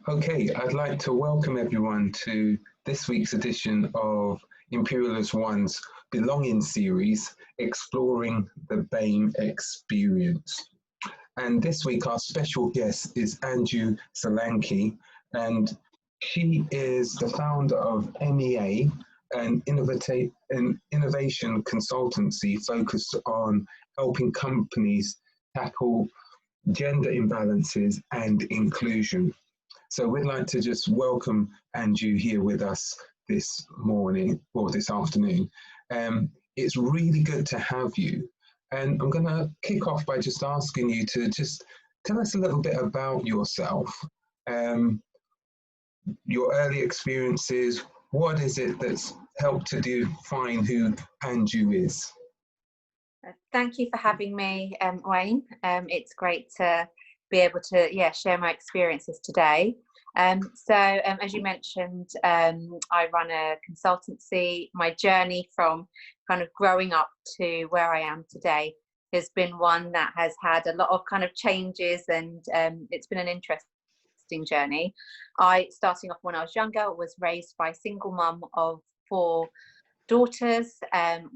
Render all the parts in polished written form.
Okay, I'd like to welcome everyone to this week's edition of Imperial as One's Belonging series, exploring the BAME experience. And this week, our special guest is Anju Solanki, and she is the founder of MEA, an innovation consultancy focused on helping companies tackle gender imbalances and inclusion. So we'd like to just welcome Anju here with us this morning or this afternoon. It's really good to have you. And I'm going to kick off by just asking you to just tell us a little bit about yourself, your early experiences. What is it that's helped to define who Anju is? Thank you for having me, Wayne. It's great to be able to share my experiences today. As you mentioned, I run a consultancy. My journey from kind of growing up to where I am today has been one that has had a lot of kind of changes, and it's been an interesting journey. Starting off when I was younger, was raised by a single mum of 4 daughters.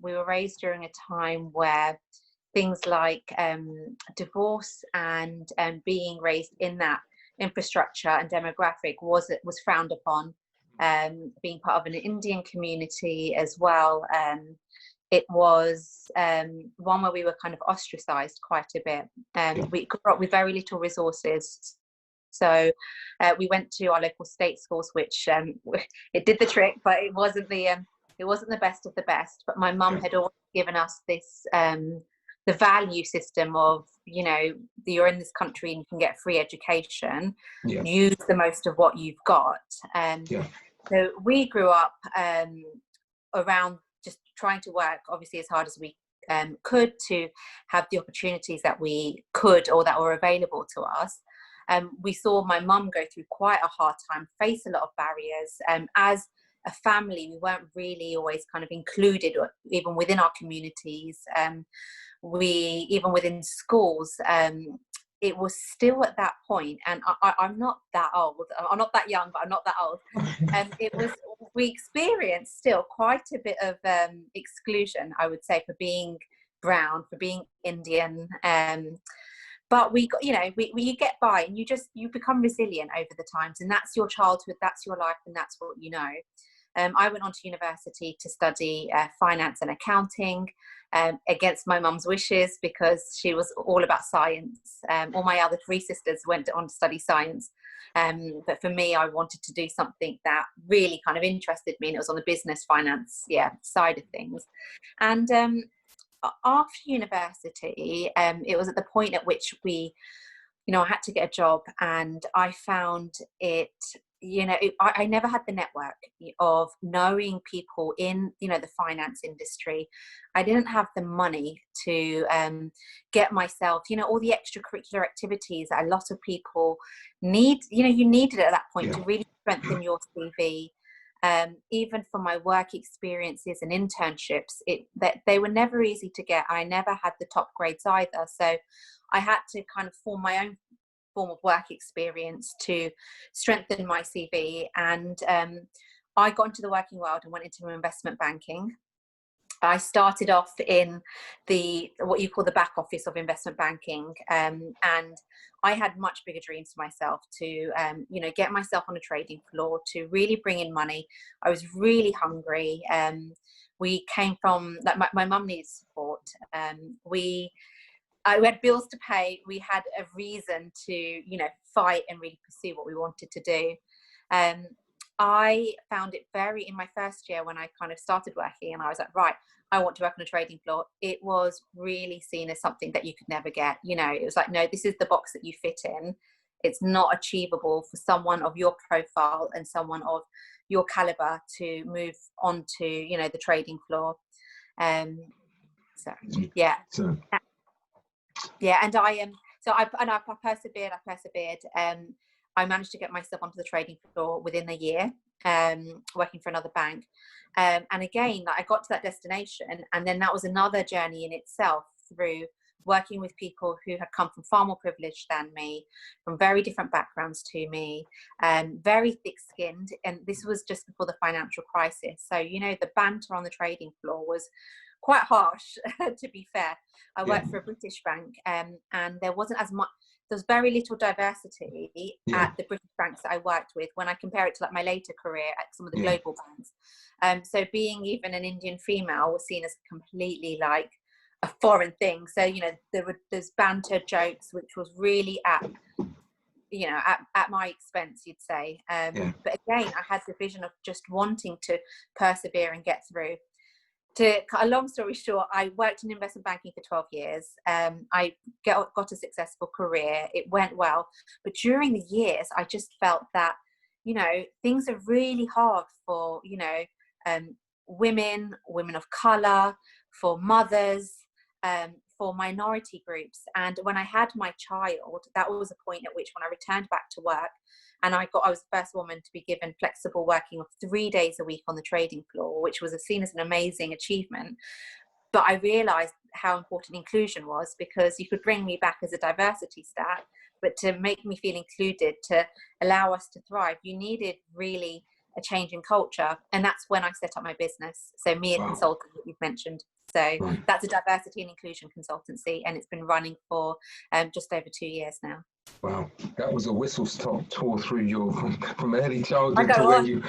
We were raised during a time where things like divorce and being raised in that infrastructure and demographic was frowned upon. Being part of an Indian community as well, it was one where we were kind of ostracized quite a bit. We grew up with very little resources. So we went to our local state schools, which it did the trick, but it wasn't the best of the best. But my mum had always given us this the value system of, you're in this country and you can get free education. Use the most of what you've got. So we grew up around just trying to work obviously as hard as we could to have the opportunities that we could or that were available to us. We saw my mum go through quite a hard time, face a lot of barriers. As a family, we weren't really always kind of included, even within our communities. Even within schools, it was still at that point, and I'm not that old. I'm not that young, but I'm not that old. And we experienced still quite a bit of exclusion, I would say, for being brown, for being Indian. But we got, you get by, and you become resilient over the times, and that's your childhood, that's your life, and that's what you know. I went on to university to study finance and accounting, against my mum's wishes, because she was all about science. All my other 3 sisters went on to study science. But for me, I wanted to do something that really kind of interested me, and it was on the business finance side of things. And after university, it was at the point at which I had to get a job, and I found it, I never had the network of knowing people in, the finance industry. I didn't have the money to get myself, all the extracurricular activities that a lot of people need, you needed at that point to really strengthen your CV. Even for my work experiences and internships, they were never easy to get. I never had the top grades either. So I had to kind of form my own form of work experience to strengthen my CV. And I got into the working world and went into investment banking. I started off in what you call the back office of investment banking, and I had much bigger dreams for myself to, get myself on a trading floor, to really bring in money. I was really hungry. We came from, like, my mum needed support. We had bills to pay. We had a reason to, fight and really pursue what we wanted to do. I found it in my first year when I kind of started working, and I was like, right, I want to work on a trading floor. It was really seen as something that you could never get. It was like, no, this is the box that you fit in. It's not achievable for someone of your profile and someone of your caliber to move on to, the trading floor. And I persevered. I managed to get myself onto the trading floor within a year, working for another bank. And again, I got to that destination, and then that was another journey in itself through working with people who had come from far more privilege than me, from very different backgrounds to me, very thick-skinned. And this was just before the financial crisis. So, you know, the banter on the trading floor was quite harsh, to be fair. I worked for a British bank, and there wasn't as much, there was very little diversity at the British banks that I worked with when I compare it to like my later career at some of the global banks. So being even an Indian female was seen as completely like a foreign thing. So, you know, there's banter jokes, which was really at my expense, you'd say. But again, I had the vision of just wanting to persevere and get through. To cut a long story short, I worked in investment banking for 12 years. I got a successful career. It went well. But during the years, I just felt that, you know, things are really hard for, you know, women of color, for mothers, for minority groups. And when I had my child, that was a point at which, when I returned back to work, and I was the first woman to be given flexible working of 3 days a week on the trading floor, which was seen as an amazing achievement. But I realized how important inclusion was, because you could bring me back as a diversity stat, but to make me feel included, to allow us to thrive, you needed really a change in culture. And that's when I set up my business. So Me, a Consultant, that you've mentioned. So that's a diversity and inclusion consultancy, and it's been running for just over 2 years now. Wow, that was a whistle-stop tour through your from early childhood to where you.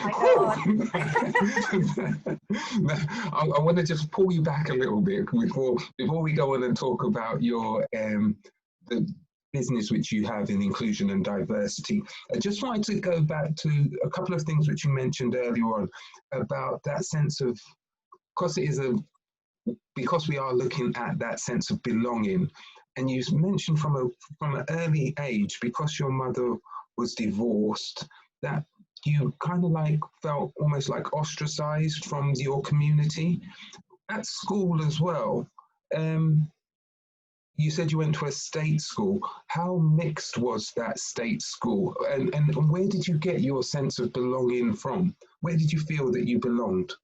I want to just pull you back a little bit before we go on and talk about your the business which you have in inclusion and diversity. I just wanted to go back to a couple of things which you mentioned earlier on about that sense of, because we are looking at that sense of belonging. And you mentioned from an early age, because your mother was divorced, that you kind of like felt almost like ostracized from your community. At school as well, you said you went to a state school. How mixed was that state school? And where did you get your sense of belonging from? Where did you feel that you belonged?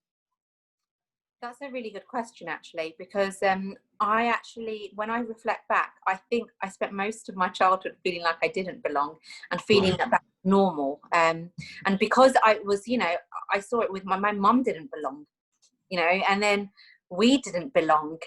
That's a really good question, actually, because I actually, when I reflect back, I think I spent most of my childhood feeling like I didn't belong and feeling that that's normal. And because I was, you know, I saw it with my mum didn't belong, you know, and then we didn't belong.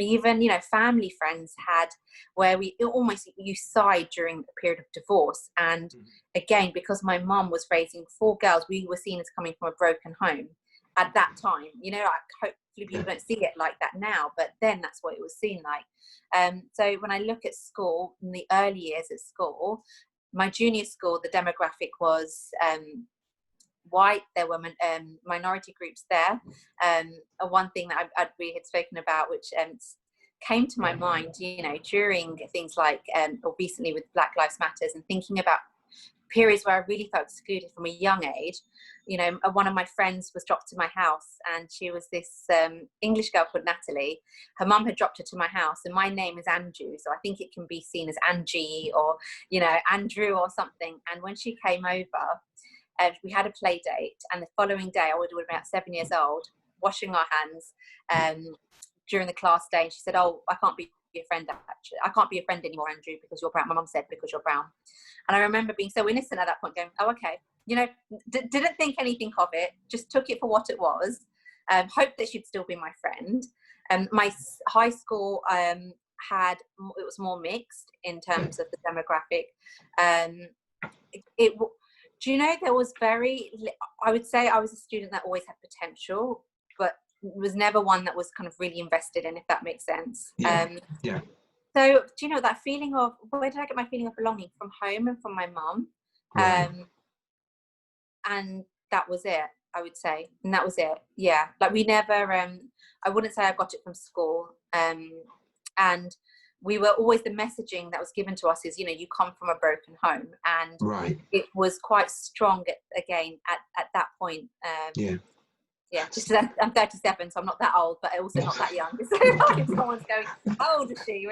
Even, you know, family friends had, where you side during a period of divorce. And again, because my mum was raising 4 girls, we were seen as coming from a broken home. At that time, you know, hopefully people don't see it like that now, but then that's what it was seen like. So when I look at school, in the early years at school, my junior school, the demographic was white. There were minority groups there. One thing that we had spoken about, which came to my mind, you know, during things like, or recently with Black Lives Matters, and thinking about periods where I really felt excluded from a young age. You know, one of my friends was dropped to my house, and she was this English girl called Natalie. Her mum had dropped her to my house, and my name is Anju, so I think it can be seen as Angie or, you know, Andrew or something. And when she came over, we had a play date, and the following day, I would have been about 7 years old, washing our hands during the class day. And she said, "Oh, I can't be your friend, actually. I can't be your friend anymore, Andrew, because you're brown." My mum said, "Because you're brown." And I remember being so innocent at that point, going, "Oh, okay." You know, didn't think anything of it, just took it for what it was. Hoped that she'd still be my friend. My high school it was more mixed in terms of the demographic. Do you know, there was I would say I was a student that always had potential, but was never one that was kind of really invested in, if that makes sense. So, do you know, that feeling of, where did I get my feeling of belonging? From home and from my mum. And that was it, I would say. And that was it. Yeah. Like, we never, I wouldn't say I got it from school. And we were always, the messaging that was given to us is, you know, you come from a broken home. And it was quite strong again at that point. Yeah, just I'm 37, so I'm not that old, but also not that young. So like, if someone's going, "How old is she?"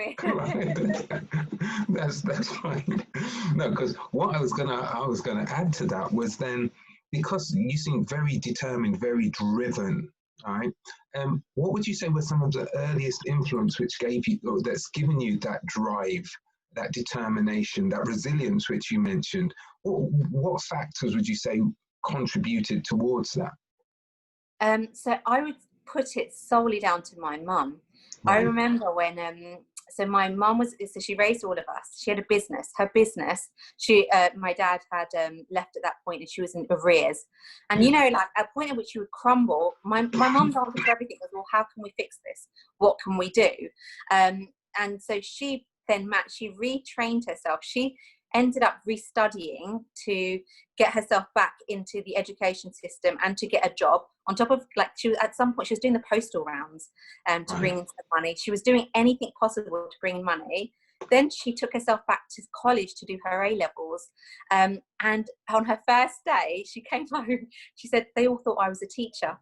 That's fine. No, because what I was gonna add to that was, then, because you seem very determined, very driven All right. What would you say were some of the earliest influence which gave you, or that's given you that drive, that determination, that resilience which you mentioned? What factors would you say contributed towards that? So I would put it solely down to my mum. I Right. remember when so my mum was, so she raised all of us. She had a business. Her business, my dad had left at that point, and she was in arrears. And Yeah. you know, like at a point at which she would crumble, my mum's answer to everything was, well, how can we fix this? What can we do? And so she then she retrained herself. She ended up restudying to get herself back into the education system and to get a job, on top of, like, she was, at some point she was doing the postal rounds to Right. bring in some money. She was doing anything possible to bring in money. Then she took herself back to college to do her A-levels, and on her first day she came home, she said they all thought I was a teacher,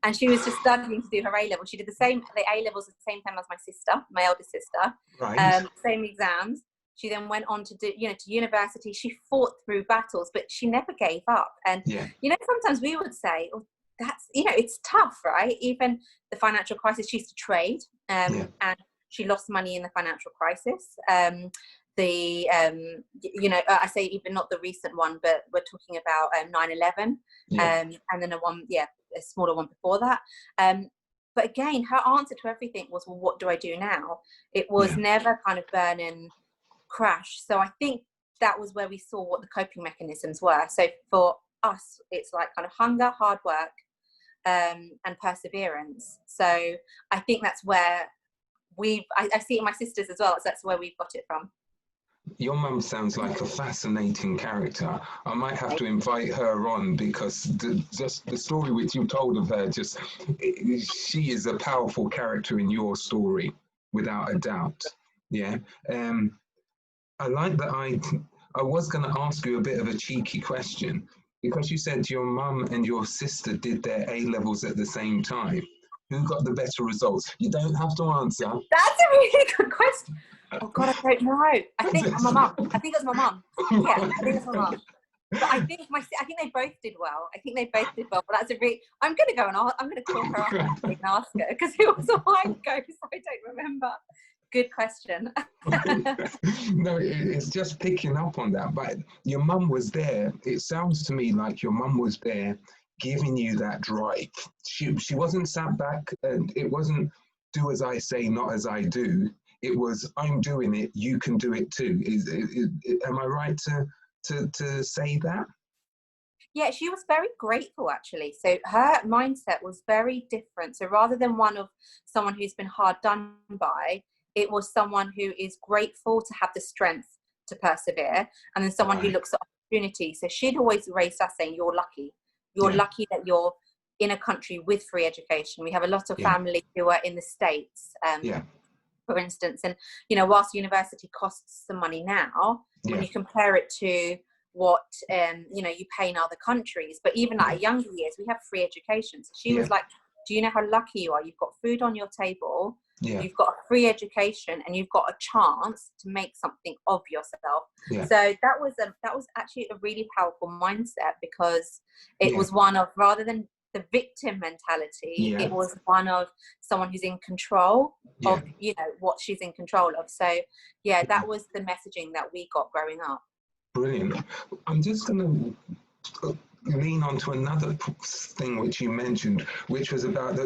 and she was just studying to do her A-levels. She did the A-levels at the same time as my sister, my eldest sister. Right. Same exams. She then went on to do, to university. She fought through battles, but she never gave up. And, Yeah. Sometimes we would say, oh, that's, it's tough, right? Even the financial crisis, she used to trade, Yeah. and she lost money in the financial crisis. I say even not the recent one, but we're talking about 9/11, Yeah. and then a smaller one before that. But again, her answer to everything was, well, what do I do now? It was Yeah. never kind of burning crash. So I think that was where we saw what the coping mechanisms were. So for us, it's like kind of hunger, hard work, and perseverance. So I think that's where I see it in my sisters as well. So that's where we've got it from. Your mum sounds like a fascinating character. I might have to invite her on, because just the story which you told of her, she is a powerful character in your story, without a doubt. Yeah. I like that. I was going to ask you a bit of a cheeky question, because you said your mum and your sister did their A-levels at the same time. Who got the better results? You don't have to answer. That's a really good question. Oh God, I don't know. I think my mum. I think it was my mum. Yeah, I think it was my mum. But I think they both did well. But that's a really. I'm going to go and I'm going to call her up and ask her, because it was a while ago, so I don't remember. Good question. No, it's just picking up on that. But your mum was there. It sounds to me like your mum was there, giving you that drive. She wasn't sat back, and it wasn't do as I say, not as I do. It was, I'm doing it, you can do it too. Am I right to say that? Yeah, she was very grateful, actually. So her mindset was very different. So rather than one of someone who's been hard done by, it was someone who is grateful to have the strength to persevere, and then someone who Right. looks at opportunity. So she'd always raised us saying, you're lucky. You're Yeah. lucky that you're in a country with free education. We have a lot of Yeah. family who are in the States, Yeah. for instance. And, whilst university costs some money now, when Yeah. you compare it to what you pay in other countries, but even like at younger years, we have free education. So she Yeah. was like, do you know how lucky you are? You've got food on your table, Yeah. you've got a free education, and you've got a chance to make something of yourself. Yeah. So that was actually a really powerful mindset, because it Yeah. was one of, rather than the victim mentality, Yeah. it was one of someone who's in control Yeah. of what she's in control of. So yeah, that was the messaging that we got growing up. Brilliant. I'm just going to lean on to another thing which you mentioned, which was about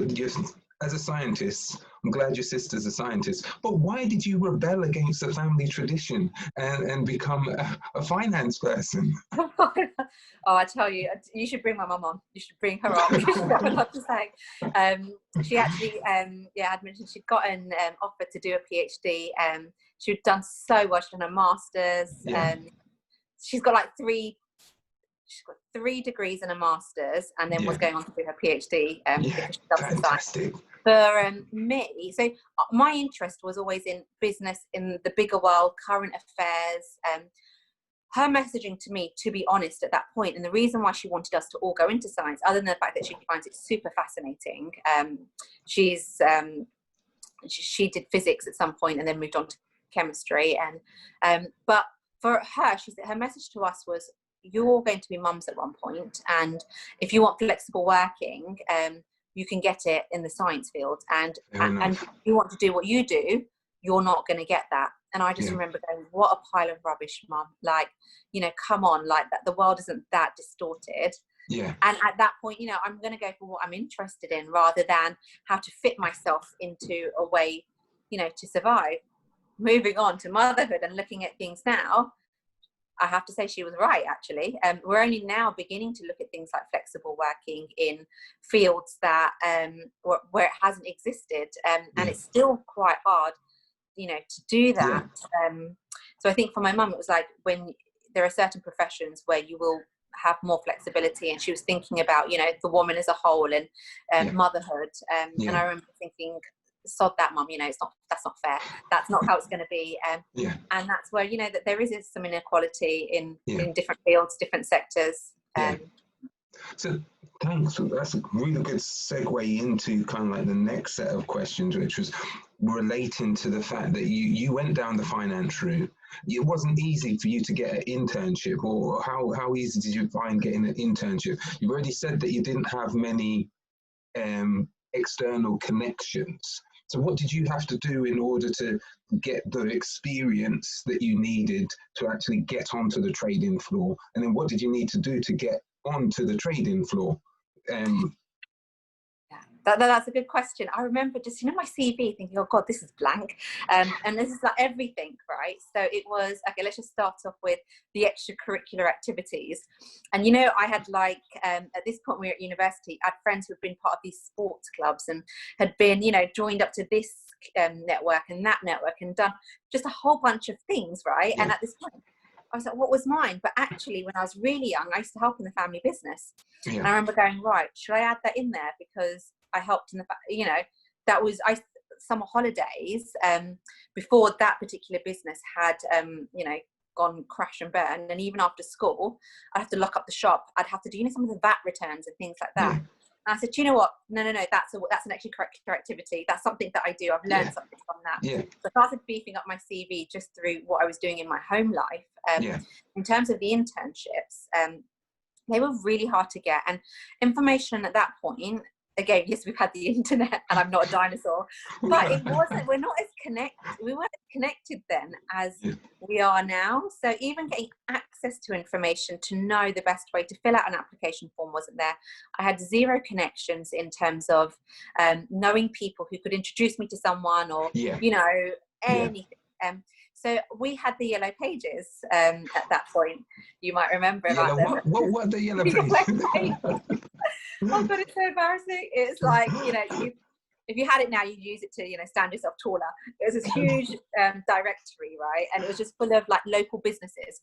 as a scientist. I'm glad your sister's a scientist, but why did you rebel against the family tradition and become a finance person? Oh, I tell you, you should bring my mum on. You should bring her on, because she'd have a lot to say. She actually, I'd mentioned she'd got an offer to do a PhD. She'd done so well. She'd done a master's. Yeah. She's got like three degrees and a master's, and then was going on to do her PhD, because she loves the science. For me, so my interest was always in business, in the bigger world, current affairs. Her messaging to me, to be honest, at that point, and the reason why she wanted us to all go into science, other than the fact that she finds it super fascinating, she did physics at some point and then moved on to chemistry, and but for her, her message to us was, you're all going to be mums at one point, and if you want flexible working, you can get it in the science field, and enough. if you want to do what you do, you're not going to get that. And I just remember going, what a pile of rubbish, Mum. Like, you know, come on, like that, the world isn't that distorted. Yeah. And at that point, you know, I'm going to go for what I'm interested in rather than how to fit myself into a way, you know, to survive. Moving on to motherhood and looking at things now, I have to say she was right, actually. We're only now beginning to look at things like flexible working in fields that where it hasn't existed, and it's still quite hard, you know, to do that. So I think for my mum, it was like, when there are certain professions where you will have more flexibility, and she was thinking about, you know, the woman as a whole and motherhood, and I remember thinking, sod that, Mum, you know, that's not fair, that's not how it's going to be. And that's where, you know, that there is some inequality in different fields, different sectors. So thanks. That's a really good segue into kind of like the next set of questions, which was relating to the fact that you went down the finance route. It wasn't easy for you to get an internship, or how easy did you find getting an internship? You've already said that you didn't have many external connections. So what did you have to do in order to get the experience that you needed to actually get onto the trading floor? And then what did you need to do to get onto the trading floor? That's a good question. I remember just, you know, my CV thinking, oh God, this is blank. And this is like everything, right? So it was, okay, let's just start off with the extracurricular activities. And, you know, I had like, at this point we were at university, I had friends who had been part of these sports clubs and had been, you know, joined up to this network and that network and done just a whole bunch of things, right? And at this point, I was like, what was mine? But actually, when I was really young, I used to help in the family business. And I remember going, right, should I add that in there? Because I helped in the, you know, that was, summer holidays, before that particular business had, you know, gone crash and burn. And even after school, I'd have to lock up the shop. I'd have to do, you know, some of the VAT returns and things like that. And I said, you know what? No, that's an extracurricular activity. That's something that I do. I've learned something from that. So I started beefing up my CV just through what I was doing in my home life. In terms of the internships, they were really hard to get. And information at that point, again, yes, we've had the internet and I'm not a dinosaur, but it wasn't, we weren't as connected then as we are now. So even getting access to information to know the best way to fill out an application form wasn't there. I had zero connections in terms of knowing people who could introduce me to someone or, you know, anything. So we had the yellow pages at that point. You might remember about them. What the yellow pages? Oh God, it's so embarrassing. It's like, you know, if you had it now, you'd use it to, you know, stand yourself taller. It was this huge directory, right? And it was just full of like local businesses.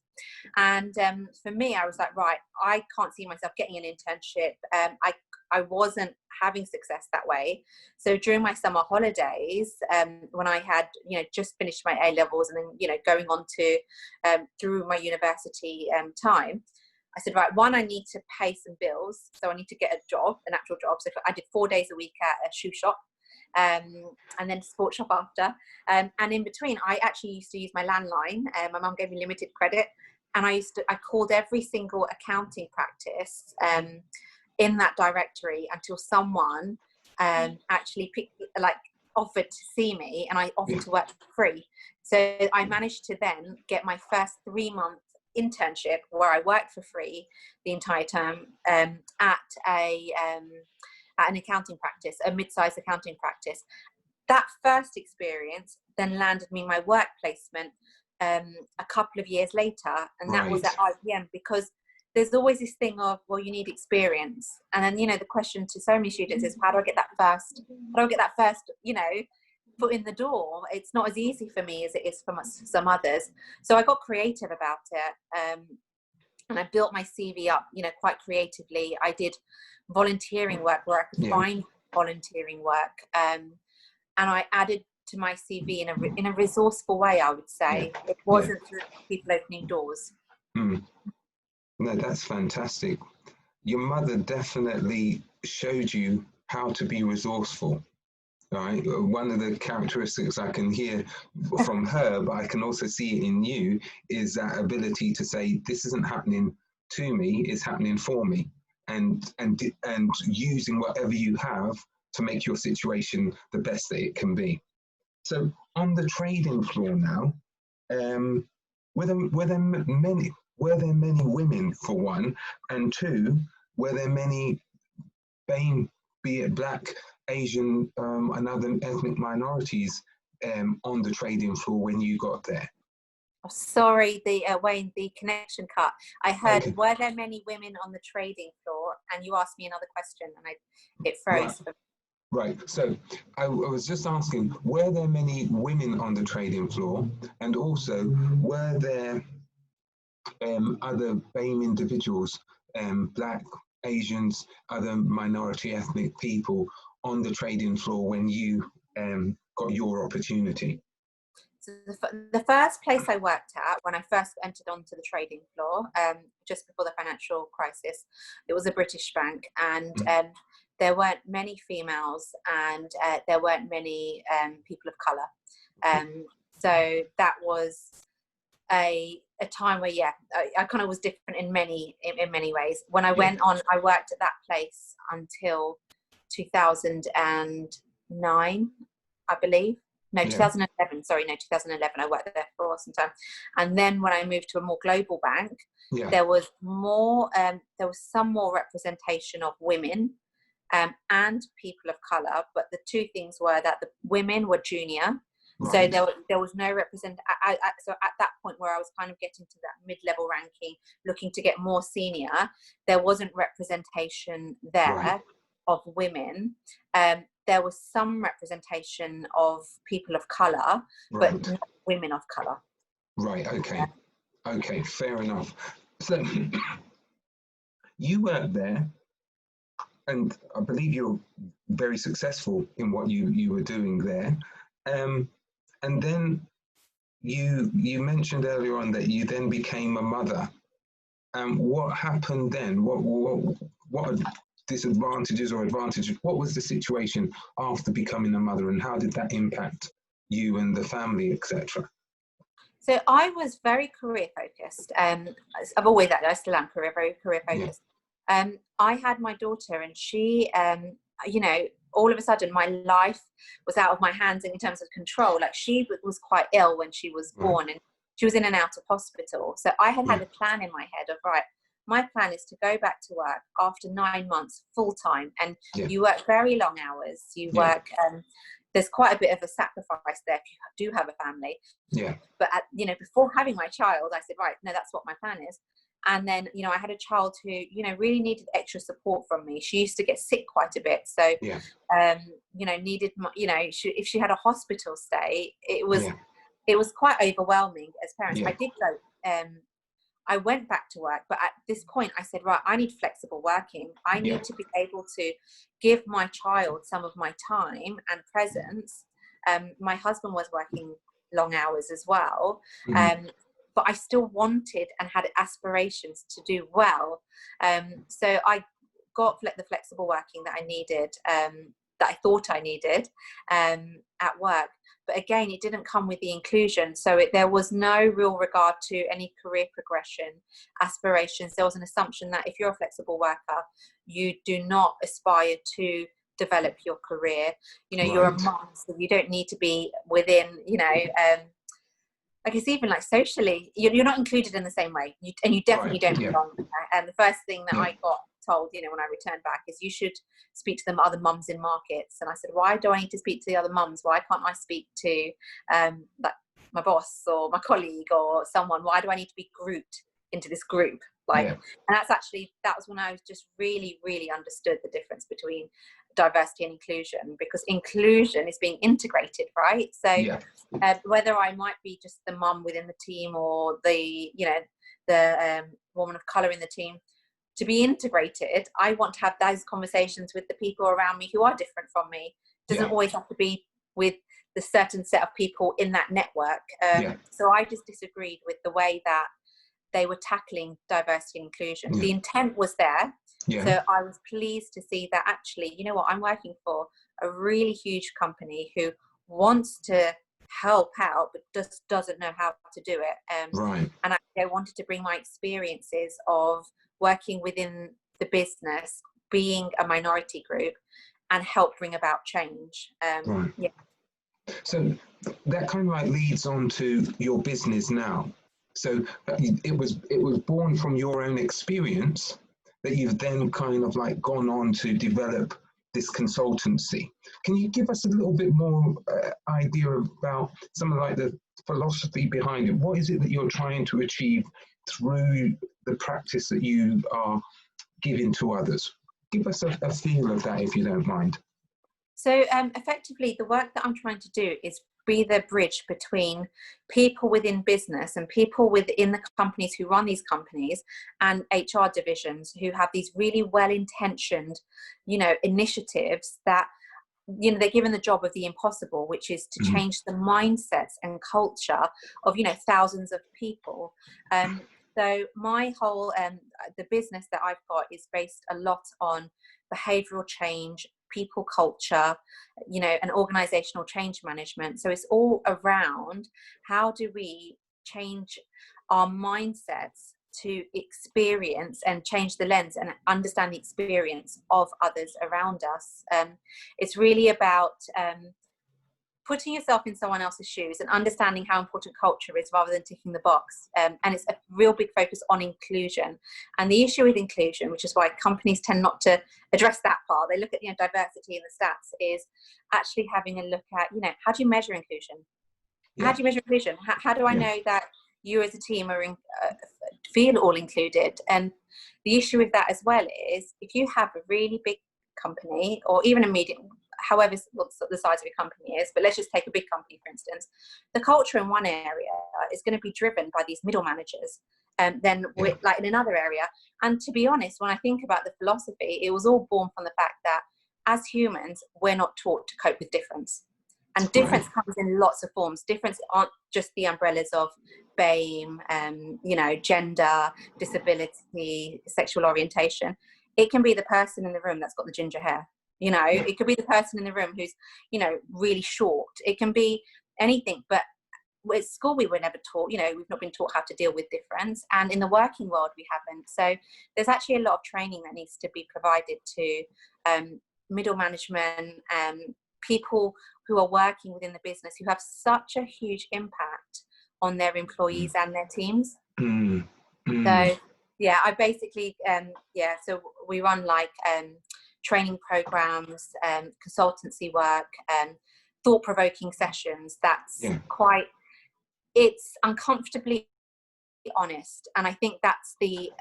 And for me, I was like, right, I can't see myself getting an internship. I wasn't having success that way. So during my summer holidays, when I had, you know, just finished my A-levels and then, you know, going on to through my university time, I said, right, one, I need to pay some bills. So I need to get a job, an actual job. So I did 4 days a week at a shoe shop, and then a sports shop after. And in between, I actually used to use my landline. My mum gave me limited credit. And I called every single accounting practice in that directory until someone actually offered to see me, and I offered to work for free. So I managed to then get my first 3-month internship where I worked for free the entire term at an accounting practice, a mid-sized accounting practice. That first experience then landed me my work placement a couple of years later, and that was at IBM, because there's always this thing of, well, you need experience. And then, you know, the question to so many students is, how do I get that first, you know, foot in the door? It's not as easy for me as it is for some others. So I got creative about it, and I built my CV up, you know, quite creatively. I did volunteering work where I could find volunteering work, and I added to my CV in a resourceful way, I would say. It wasn't through people opening doors. No, that's fantastic. Your mother definitely showed you how to be resourceful. Right. One of the characteristics I can hear from her, but I can also see it in you, is that ability to say, this isn't happening to me, it's happening for me. and using whatever you have to make your situation the best that it can be. So on the trading floor now, were there many women, for one, and two, were there many BAME, be it Black, Asian, and other ethnic minorities on the trading floor when you got there? Oh, sorry, Wayne, the connection cut. I heard, Okay. were there many women on the trading floor? And you asked me another question, and it froze. Right. So I was just asking, were there many women on the trading floor? And also, were there other BAME individuals, Black, Asians, other minority ethnic people on the trading floor when you got your opportunity? So the first place I worked at when I first entered onto the trading floor, just before the financial crisis, it was a British bank, and there weren't many females, and there weren't many people of colour. So that was a time where, I kind of was different in many ways. When I went on, I worked at that place until 2009, I believe. No, 2011. Sorry, no, 2011. I worked there for some time, and then when I moved to a more global bank, there was more. There was some more representation of women and people of color. But the two things were that the women were junior, so there was no so at that point where I was kind of getting to that mid-level ranking, looking to get more senior, there wasn't representation there of women. There was some representation of people of colour, but not women of colour. Right, okay. Okay, fair enough. So you worked there, and I believe you're very successful in what you were doing there. And then you mentioned earlier on that you then became a mother. What happened then? What disadvantages or advantages? What was the situation after becoming a mother, and how did that impact you and the family, etc.? So I was very career focused. I've always that. I still am very career focused. I had my daughter, and she, all of a sudden my life was out of my hands in terms of control. Like, she was quite ill when she was born, and she was in and out of hospital. So I had a plan in my head of, my plan is to go back to work after 9 months full time. And you work very long hours. You work, there's quite a bit of a sacrifice there if you do have a family. But before having my child, I said, no, that's what my plan is. And then, I had a child who, really needed extra support from me. She used to get sick quite a bit. So, needed, if she had a hospital stay, it was quite overwhelming as parents. I did go, I went back to work, but at this point I said, I need flexible working. I need to be able to give my child some of my time and presence. My husband was working long hours as well. But I still wanted and had aspirations to do well. So I got the flexible working that I needed, that I thought I needed at work. But again, it didn't come with the inclusion. So there was no real regard to any career progression, aspirations. There was an assumption that if you're a flexible worker, you do not aspire to develop your career. You're a mom, so you don't need to be within, I guess even like socially, you're not included in the same way, and you definitely don't belong. And the first thing that I got told, when I returned back, is you should speak to the other mums in markets. And I said, why do I need to speak to the other mums? Why can't I speak to like my boss or my colleague or someone? Why do I need to be grouped into this group? And that was when I was just really, really understood the difference between diversity and inclusion, because inclusion is being integrated, right? So whether I might be just the mum within the team or the woman of colour in the team, to be integrated, I want to have those conversations with the people around me who are different from me. It doesn't always have to be with the certain set of people in that network. So I just disagreed with the way that they were tackling diversity and inclusion. The intent was there. So I was pleased to see that actually, I'm working for a really huge company who wants to help out, but just doesn't know how to do it. And I wanted to bring my experiences of working within the business being a minority group and help bring about change. Right. Yeah. So that kind of like leads on to your business now. So it was born from your own experience that you've then kind of like gone on to develop this consultancy. Can you give us a little bit more idea about some of like the philosophy behind it? What is it that you're trying to achieve through the practice that you are giving to others? Give us a feel of that, if you don't mind. So effectively, the work that I'm trying to do is be the bridge between people within business and people within the companies who run these companies and HR divisions who have these really well-intentioned, initiatives that, they're given the job of the impossible, which is to change the mindsets and culture of, thousands of people. So my whole, the business that I've got is based a lot on behavioral change, people culture, and organizational change management. So it's all around how do we change our mindsets to experience and change the lens and understand the experience of others around us. It's really about putting yourself in someone else's shoes and understanding how important culture is rather than ticking the box. And it's a real big focus on inclusion. And the issue with inclusion, which is why companies tend not to address that part, they look at diversity in the stats, is actually having a look at, how do you measure inclusion? Yeah. How do you measure inclusion? How do I know that you as a team are feel all included? And the issue with that as well is if you have a really big company or even a medium, however what the size of your company is, but let's just take a big company for instance, the culture in one area is going to be driven by these middle managers, then like in another area. And to be honest, when I think about the philosophy, it was all born from the fact that as humans we're not taught to cope with difference, and difference comes in lots of forms. Difference aren't just the umbrellas of BAME, gender, disability, sexual orientation. It can be the person in the room that's got the ginger hair. It could be the person in the room who's, really short. It can be anything. But at school, we were never taught, we've not been taught how to deal with difference. And in the working world, we haven't. So there's actually a lot of training that needs to be provided to middle management, people who are working within the business who have such a huge impact on their employees and their teams. So, yeah, I basically, so we run like training programs, consultancy work, thought-provoking sessions. That's it's uncomfortably honest. And I think that's the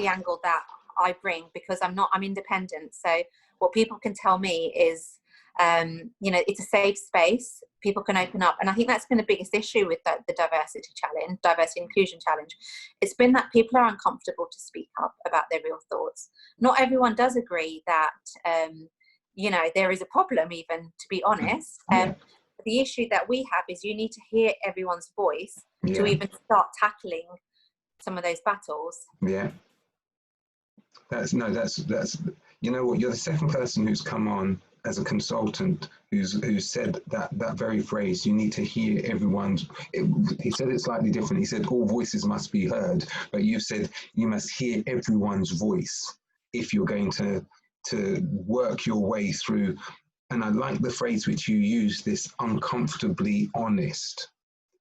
angle that I bring, because I'm independent. So what people can tell me is, it's a safe space. People can open up. And I think that's been the biggest issue with the diversity inclusion challenge. It's been that people are uncomfortable to speak up about their real thoughts. Not everyone does agree that, there is a problem, even, to be honest. The issue that we have is you need to hear everyone's voice to even start tackling some of those battles. Yeah. That's you know what, you're the second person who's come on as a consultant who said that very phrase. You need to hear everyone's. He said it slightly different. He said all voices must be heard, but you said you must hear everyone's voice if you're going to work your way through. And I like the phrase which you use, this uncomfortably honest,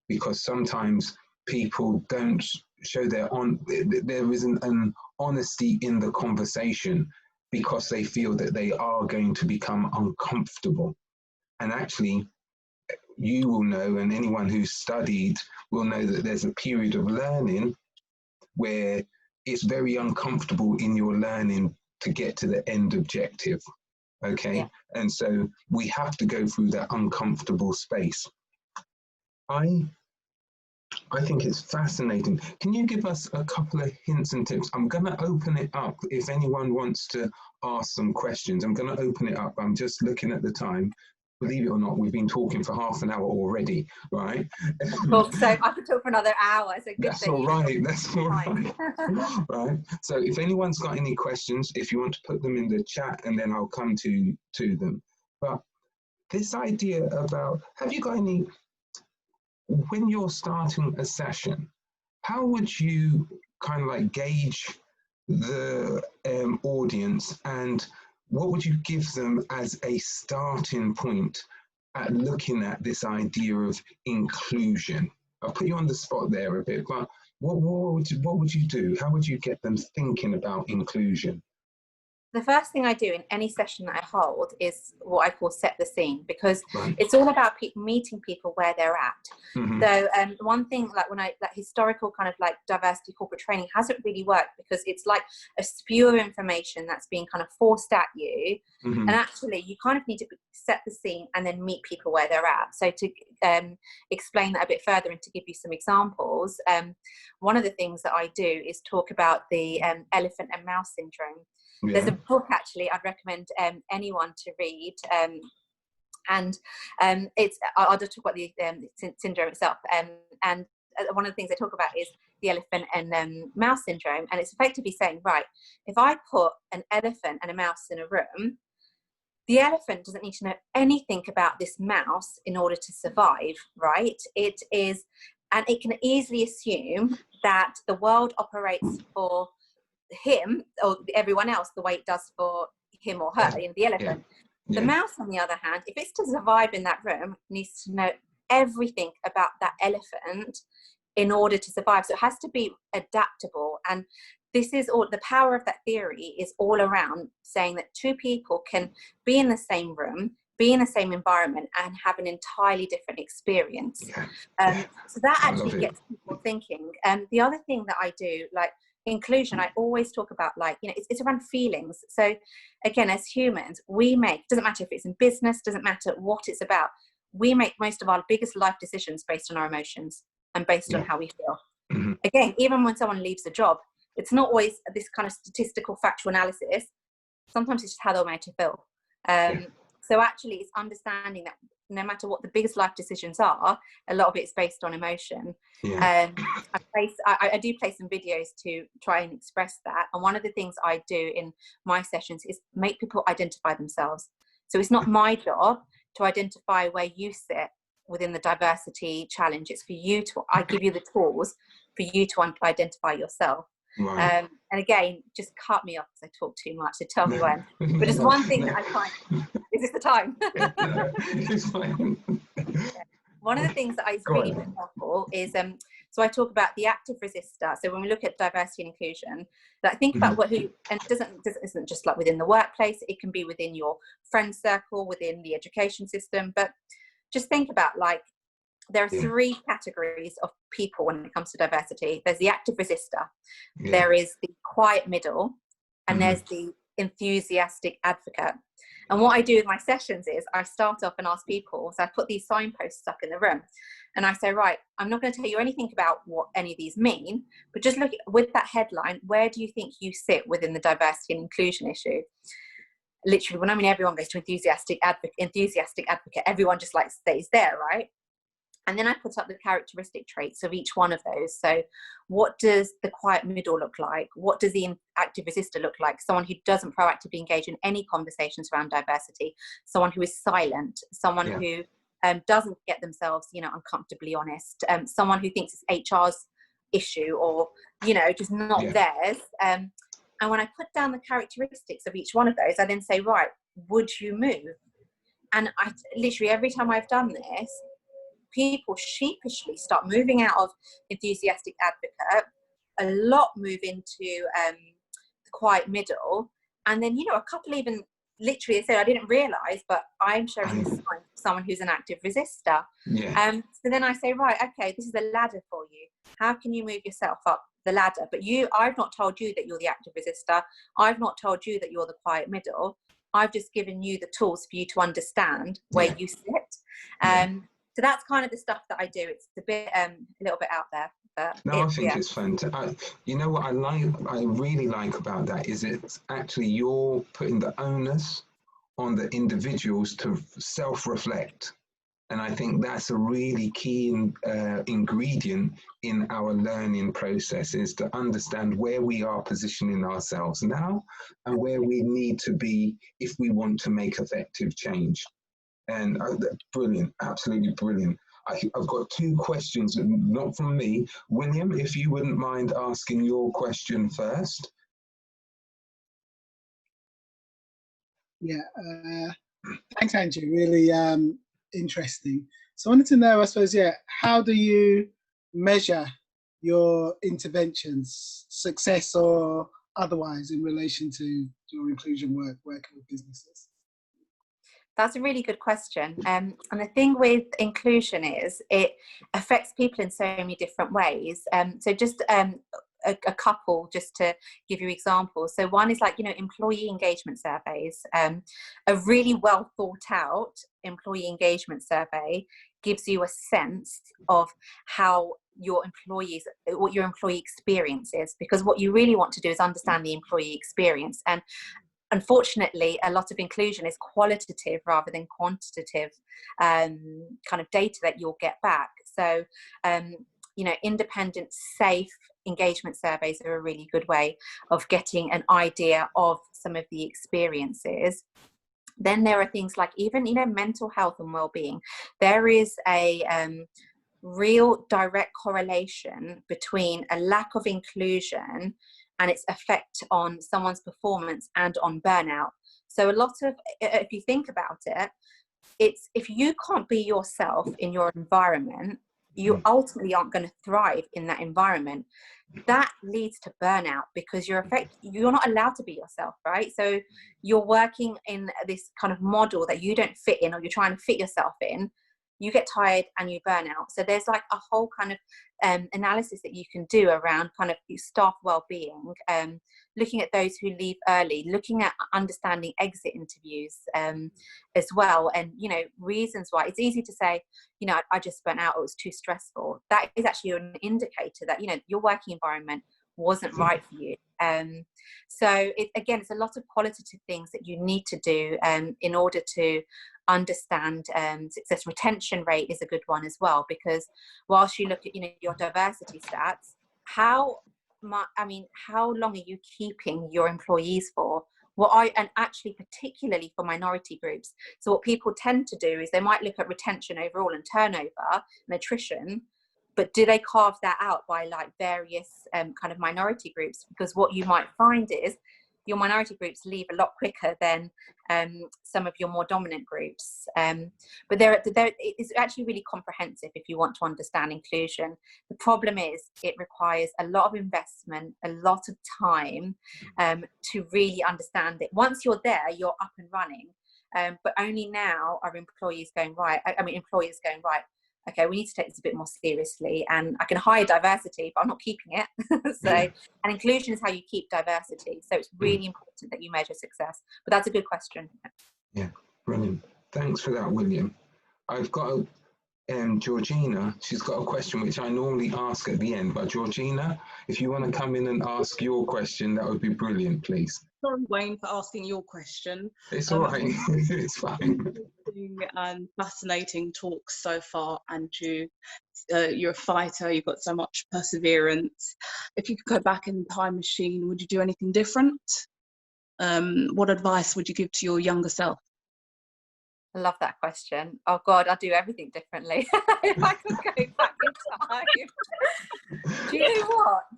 because sometimes people don't show there isn't an honesty in the conversation, because they feel that they are going to become uncomfortable. And actually, you will know, and anyone who's studied will know, that there's a period of learning where it's very uncomfortable in your learning to get to the end objective. Okay? Yeah. And so we have to go through that uncomfortable space. I think it's fascinating. Can you give us a couple of hints and tips? I'm going to open it up if anyone wants to ask some questions. I'm going to open it up. I'm just looking at the time. Believe it or not, we've been talking for half an hour already, right? Well, so I could talk for another hour. So that's all right. That's all right. Right. So if anyone's got any questions, if you want to put them in the chat, and then I'll come to them. But this idea about, have you got any, when you're starting a session, how would you kind of like gauge the audience, and what would you give them as a starting point at looking at this idea of inclusion? I'll put you on the spot there a bit, but what would you do? How would you get them thinking about inclusion? The first thing I do in any session that I hold is what I call set the scene, because Right. it's all about meeting people where they're at. Mm-hmm. So one thing, like when that historical kind of like diversity corporate training hasn't really worked, because it's like a spew of information that's being kind of forced at you. Mm-hmm. And actually you kind of need to set the scene and then meet people where they're at. So to explain that a bit further and to give you some examples, one of the things that I do is talk about the elephant and mouse syndrome. Yeah. There's a book actually I'd recommend anyone to read, and I'll just talk about the syndrome itself, and one of the things I talk about is the elephant and mouse syndrome, and it's effectively saying, right, if I put an elephant and a mouse in a room, the elephant doesn't need to know anything about this mouse in order to survive, right? It is, and it can easily assume that the world operates for him or everyone else the way it does for him or her, the elephant. Yeah. The mouse, on the other hand, if it's to survive in that room, needs to know everything about that elephant in order to survive. So it has to be adaptable. And this is all, the power of that theory is all around saying that two people can be in the same room, be in the same environment, and have an entirely different experience. So that actually gets people thinking. And the other thing that I do, like inclusion, I always talk about, like, you know, it's around feelings. So again, as humans, we make, doesn't matter if it's in business, doesn't matter what it's about, we make most of our biggest life decisions based on our emotions and based on how we feel. Mm-hmm. Again, even when someone leaves a job, it's not always this kind of statistical factual analysis. Sometimes it's just how they're made to feel. So actually it's understanding that no matter what the biggest life decisions are, a lot of it is based on emotion. I do play some videos to try and express that. And one of the things I do in my sessions is make people identify themselves. So it's not my job to identify where you sit within the diversity challenge. It's for you to, I give you the tools for you to identify yourself. Right. And again, just cut me off because I talk too much, so tell me when. But just one thing that I find, is this the time? It's fine. One of the things that is really helpful is, so I talk about the active resistor. So when we look at diversity and inclusion, like think about who, and it isn't just like within the workplace, it can be within your friend circle, within the education system, but just think about, like, there are three categories of people when it comes to diversity. There's the active resistor, there is the quiet middle, and there's the enthusiastic advocate. And what I do in my sessions is I start off and ask people, so I put these signposts up in the room and I say, right, I'm not going to tell you anything about what any of these mean, but just look at, with that headline, where do you think you sit within the diversity and inclusion issue? Literally, when I mean everyone goes to enthusiastic advocate, everyone just like stays there, right? And then I put up the characteristic traits of each one of those. So what does the quiet middle look like? What does the active resistor look like? Someone who doesn't proactively engage in any conversations around diversity, someone who is silent, someone who doesn't get themselves, you know, uncomfortably honest, someone who thinks it's HR's issue or, you know, just not theirs. And when I put down the characteristics of each one of those, I then say, right, would you move? And I literally, every time I've done this, people sheepishly start moving out of enthusiastic advocate, a lot move into the quiet middle, and then, you know, a couple even literally say, I didn't realize, but I'm showing this sign for someone who's an active resistor. So then I say, right, okay, this is a ladder for you. How can you move yourself up the ladder? But I've not told you that you're the active resistor. I've not told you that you're the quiet middle. I've just given you the tools for you to understand where you sit. So that's kind of the stuff that I do. It's a bit, a little bit out there. But I think it's fantastic. You know what I really like about that is it's actually you're putting the onus on the individuals to self-reflect. And I think that's a really key ingredient in our learning process, is to understand where we are positioning ourselves now and where we need to be if we want to make effective change. And brilliant, absolutely brilliant. I've got two questions, not from me. William, if you wouldn't mind asking your question first. Yeah, thanks, Anju. Really interesting. So I wanted to know, I suppose, yeah, how do you measure your interventions, success or otherwise, in relation to your inclusion work, working with businesses? That's a really good question. And the thing with inclusion is it affects people in so many different ways. So just a couple, just to give you examples. So one is like, you know, employee engagement surveys. A really well thought out employee engagement survey gives you a sense of how your employees, what your employee experience is, because what you really want to do is understand the employee experience. And unfortunately, a lot of inclusion is qualitative rather than quantitative kind of data that you'll get back. So, you know, independent, safe engagement surveys are a really good way of getting an idea of some of the experiences. Then there are things like even, you know, mental health and well-being. There is a real direct correlation between a lack of inclusion and its effect on someone's performance and on burnout. So a lot of, if you think about it, it's if you can't be yourself in your environment, you ultimately aren't going to thrive in that environment. That leads to burnout because you're not allowed to be yourself, right? So you're working in this kind of model that you don't fit in, or you're trying to fit yourself in. You get tired and you burn out. So there's like a whole kind of analysis that you can do around kind of staff well-being, looking at those who leave early, looking at understanding exit interviews as well, and, you know, reasons why. It's easy to say, you know, I just burnt out, it was too stressful. That is actually an indicator that, you know, your working environment wasn't right for you. So again, it's a lot of qualitative things that you need to do in order to understand success. Retention rate is a good one as well, because whilst you look at, you know, your diversity stats, how long are you keeping your employees for? And actually particularly for minority groups. So what people tend to do is they might look at retention overall and turnover and attrition, but do they carve that out by like various kind of minority groups? Because what you might find is your minority groups leave a lot quicker than some of your more dominant groups. But it's actually really comprehensive if you want to understand inclusion. The problem is it requires a lot of investment, a lot of time to really understand it. Once you're there, you're up and running. But only now are employers going, right, okay, we need to take this a bit more seriously, and I can hire diversity, but I'm not keeping it. And inclusion is how you keep diversity. So it's really important that you measure success. But that's a good question. Yeah, brilliant. Thanks for that, William. I've got Georgina. She's got a question which I normally ask at the end, but Georgina, if you want to come in and ask your question, that would be brilliant, please. Sorry, Wayne, for asking your question. It's all right. It's fine. And fascinating talks so far, Anju. You're a fighter. You've got so much perseverance. If you could go back in the time machine, would you do anything different? What advice would you give to your younger self? I love that question. Oh God, I'd do everything differently if I could go back in time. Do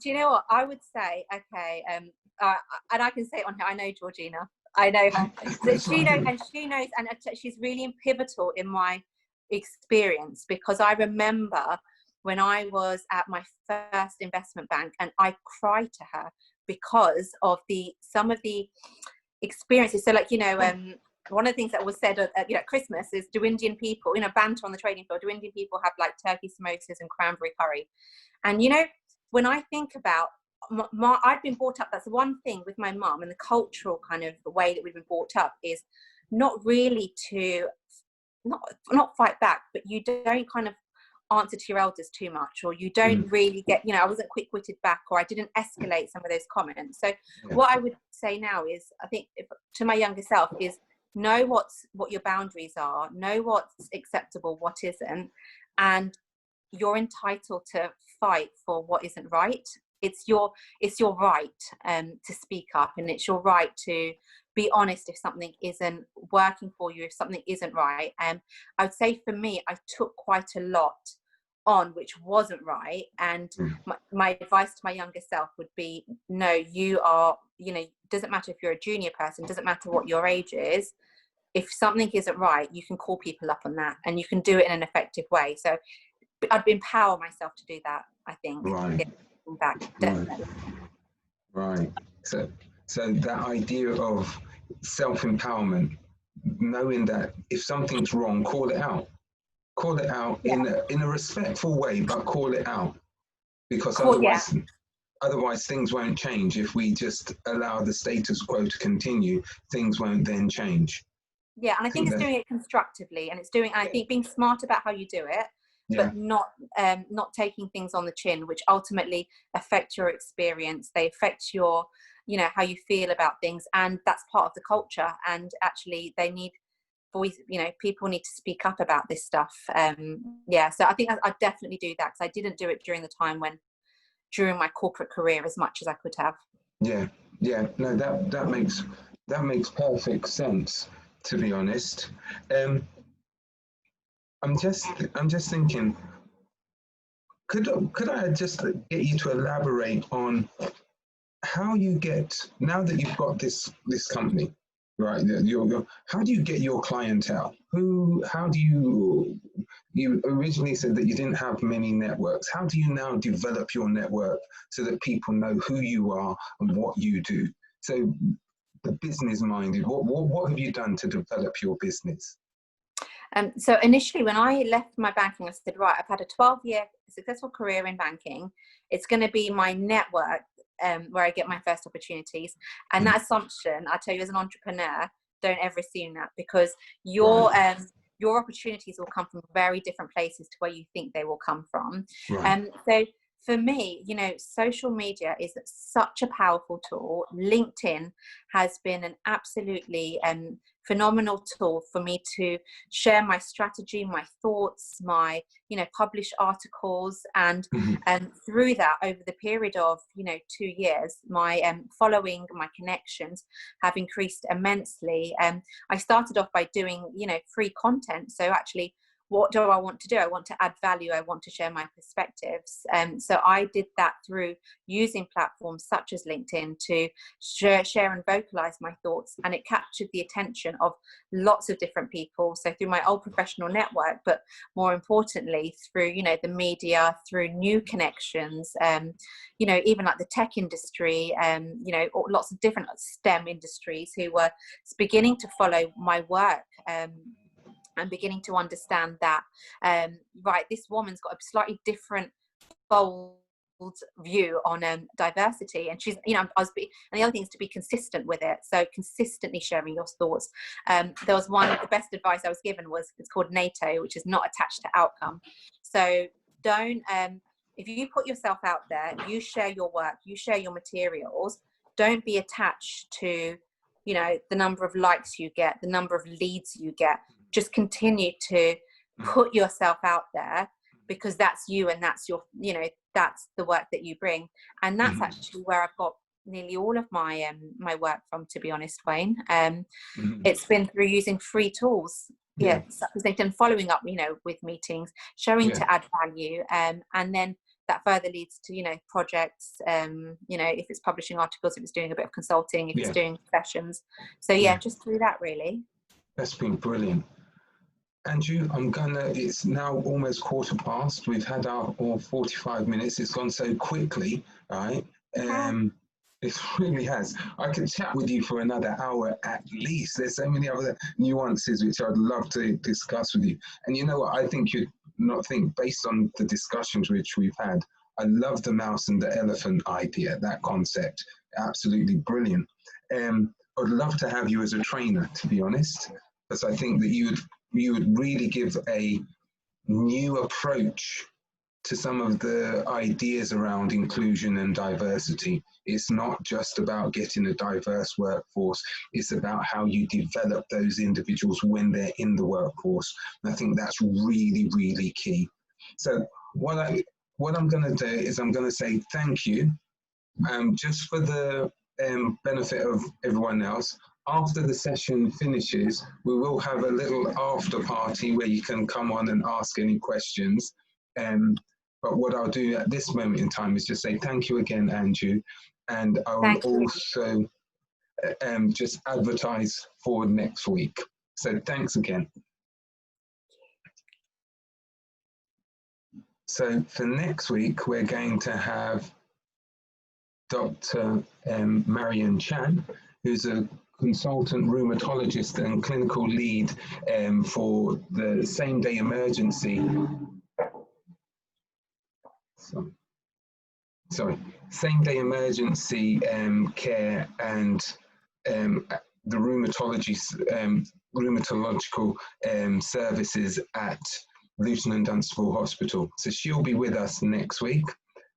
you know what? I would say, okay, and I can say it on here. I know Georgina. I know her. So she knows, and she's really pivotal in my experience, because I remember when I was at my first investment bank, and I cried to her because of some of the experiences. So, like, you know, one of the things that was said at Christmas is, do Indian people, you know, banter on the trading floor, do Indian people have like turkey samosas and cranberry curry? And, you know, when I think about I've been brought up, that's one thing with my mum, and the cultural kind of the way that we've been brought up is not really to not fight back, but you don't kind of answer to your elders too much, or you don't really get, you know, I wasn't quick-witted back, or I didn't escalate some of those comments. So what I would say now is, I think to my younger self is, know what your boundaries are, know what's acceptable, what isn't, and you're entitled to fight for what isn't right. It's your right to speak up, and it's your right to be honest if something isn't working for you, if something isn't right. I would say for me, I took quite a lot on which wasn't right. And my advice to my younger self would be, no, you are, you know, doesn't matter if you're a junior person, doesn't matter what your age is, if something isn't right, you can call people up on that, and you can do it in an effective way. So I'd empower myself to do that, I think. Right. Back, definitely. Right. So that idea of self-empowerment, knowing that if something's wrong, call it out. Call it out in a respectful way, but call it out, because otherwise things won't change. If we just allow the status quo to continue, things won't then change. Yeah, and I think it's doing it constructively, and I think being smart about how you do it, but not taking things on the chin, which ultimately affect your experience. They affect your, you know, how you feel about things, and that's part of the culture. And actually, they need voice. You know, people need to speak up about this stuff. So I think I definitely do that, because I didn't do it during my corporate career as much as I could have. No, that makes perfect sense, to be honest. I'm just thinking, could I just get you to elaborate on how you get, now that you've got this company, right? How do you get your clientele? How do you originally said that you didn't have many networks. How do you now develop your network so that people know who you are and what you do? So the business minded, what have you done to develop your business? So initially, when I left my banking, I said, right, I've had a 12-year successful career in banking. It's going to be my network where I get my first opportunities. And that assumption, I tell you, as an entrepreneur, don't ever assume that, because your opportunities will come from very different places to where you think they will come from. So for me, you know, social media is such a powerful tool. LinkedIn has been an absolutely phenomenal tool for me to share my strategy, my thoughts, my, you know, publish articles. And through that, over the period of, you know, 2 years, my following, my connections have increased immensely. I started off by doing, you know, free content. So actually, what do I want to do? I want to add value. I want to share my perspectives. So I did that through using platforms such as LinkedIn to share and vocalize my thoughts. And it captured the attention of lots of different people. So through my old professional network, but more importantly, through, you know, the media, through new connections, you know, even like the tech industry, you know, lots of different STEM industries who were beginning to follow my work. And beginning to understand that, right, this woman's got a slightly different, bold view on diversity, and she's, you know, and the other thing is to be consistent with it. So consistently sharing your thoughts. There was the best advice I was given it's called NATO, which is not attached to outcome. So don't, if you put yourself out there, you share your work, you share your materials, don't be attached to, you know, the number of likes you get, the number of leads you get. Just continue to put yourself out there, because that's you, and that's your, you know, that's the work that you bring. And that's actually where I've got nearly all of my my work from, to be honest, Wayne. It's been through using free tools, such as LinkedIn, following up, you know, with meetings, showing to add value, and then that further leads to, you know, projects, you know, if it's publishing articles, if it's doing a bit of consulting, if it's doing sessions. So just through that, really. That's been brilliant. Anju, it's now almost 15:15. We've had our 45 minutes. It's gone so quickly, right? It really has. I could chat with you for another hour at least. There's so many other nuances which I'd love to discuss with you. And you know what? I think you'd not think, based on the discussions which we've had, I love the mouse and the elephant idea, that concept. Absolutely brilliant. I'd love to have you as a trainer, to be honest, because I think that you would really give a new approach to some of the ideas around inclusion and diversity. It's not just about getting a diverse workforce, it's about how you develop those individuals when they're in the workforce. And I think that's really, really key. So what I'm going to do is I'm going to say thank you, just for the benefit of everyone else. After the session finishes, we will have a little after party where you can come on and ask any questions. But what I'll do at this moment in time is just say thank you again, Anju, and I will Thank you. also just advertise for next week. So thanks again. So for next week, we're going to have Dr. Marion Chan, who's a consultant rheumatologist and clinical lead for the same-day emergency. Same-day emergency care and the rheumatological services at Luton and Dunstable Hospital. So she'll be with us next week.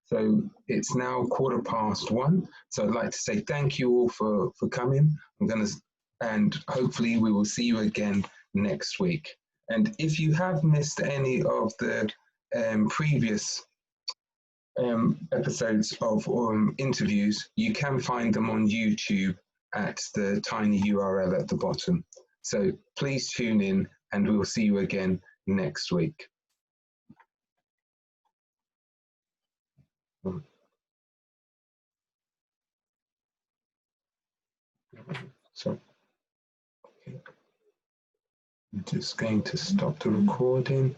So it's now 1:15. So I'd like to say thank you all for coming. And hopefully we will see you again next week. And if you have missed any of the previous episodes of interviews, you can find them on YouTube at the tiny URL at the bottom. So please tune in and we'll see you again next week. So I'm just going to stop the recording.